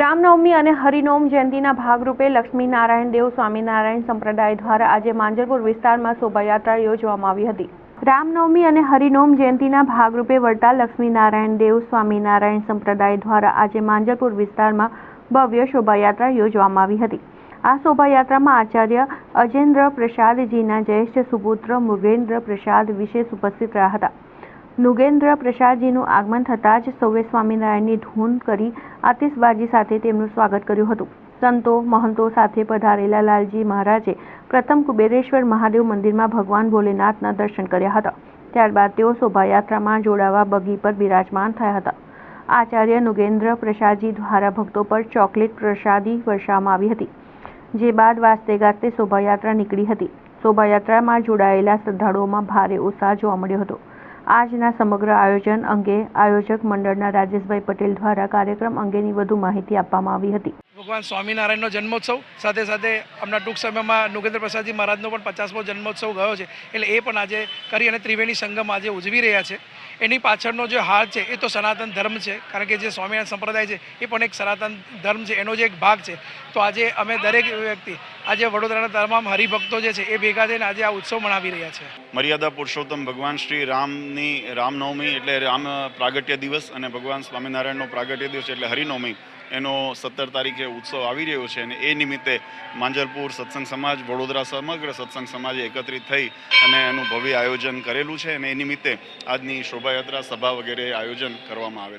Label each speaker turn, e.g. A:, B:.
A: રામનવમી અને હરિનોમ જયંતિના ભાગરૂપે લક્ષ્મીનારાયણ દેવ સ્વામિનારાયણ સંપ્રદાય દ્વારા આજે માંજલપુર વિસ્તારમાં શોભાયાત્રા યોજવામાં આવી હતી। રામનવમી અને હરિનોમ જયંતિના ભાગરૂપે વડતાલ લક્ષ્મીનારાયણ દેવ સ્વામિનારાયણ સંપ્રદાય દ્વારા આજે માંજલપુર વિસ્તારમાં ભવ્ય શોભાયાત્રા યોજવામાં આવી હતી। આ શોભાયાત્રામાં આચાર્ય અજેન્દ્ર પ્રસાદજીના જ્યેષ્ઠ સુપુત્ર મૃગેન્દ્ર પ્રસાદ વિશેષ ઉપસ્થિત રહ્યા હતા। નુગેન્દ્ર પ્રસાદજીનું આગમન થતાં જ સૌએ સ્વામિનારાયણની ધૂન કરી આતિશબાજી સાથે તેમનું સ્વાગત કર્યું હતું। સંતો મહંતો સાથે પધારેલા લાલજી મહારાજે પ્રથમ કુબેરેશ્વર મહાદેવ મંદિરમાં ભગવાન ભોલેનાથના દર્શન કર્યા હતા। ત્યારબાદ તેઓ શોભાયાત્રામાં જોડાવા બગી પર બિરાજમાન થયા હતા। આચાર્ય નુગેન્દ્ર પ્રસાદજી દ્વારા ભક્તો પર ચોકલેટ પ્રસાદી વર્ષાવવામાં આવી હતી, જે બાદ વાજતે ગાજતે શોભાયાત્રા નીકળી હતી। શોભાયાત્રામાં જોડાયેલા શ્રદ્ધાળુઓમાં ભારે ઉત્સાહ જોવા મળ્યો હતો। આજના સમગ્ર આયોજન અંગે આયોજક મંડળના રાજેશભાઈ પટેલ દ્વારા કાર્યક્રમ અંગેની વધુ માહિતી આપવામાં આવી હતી।
B: ભગવાન સ્વામિનારાયણનો જન્મોત્સવ સાથે સાથે હમણાં ટૂંક સમયમાં નુગેન્દ્ર પ્રસાદજી મહારાજનો પણ 50મો જન્મોત્સવ ગયો છે, એટલે એ પણ આજે કરી અને ત્રિવેણી સંગમ આજે ઉજવી રહ્યા છે। એની પાછળનો જે હાથ છે એ તો સનાતન ધર્મ છે, કારણ કે જે સ્વામિનારાયણ સંપ્રદાય છે એ પણ એક સનાતન ધર્મ છે, એનો જે એક ભાગ છે। તો આજે અમે દરેક વ્યક્તિ આજે વડોદરાના તમામ હરિભક્તો જે છે એ ભેગા થઈને આજે આ ઉત્સવ મનાવી રહ્યા છે।
C: મર્યાદા પુરુષોત્તમ ભગવાન શ્રી રામની રામનવમી એટલે રામ પ્રાગટ્ય દિવસ અને ભગવાન સ્વામિનારાયણનો પ્રાગટ્ય દિવસ એટલે હરિનવમી એનો 17 તારીખે ઉત્સવ આવી રહ્યો છે અને એ નિમિત્તે માંજલપુર સત્સંગ સમાજ, વડોદરા સમગ્ર સત્સંગ સમાજે એકત્રિત થઈ અને એનું ભવ્ય આયોજન કરેલું છે અને એ નિમિત્તે આજની શોભાયાત્રા સભા વગેરે આયોજન કરવામાં આવેલ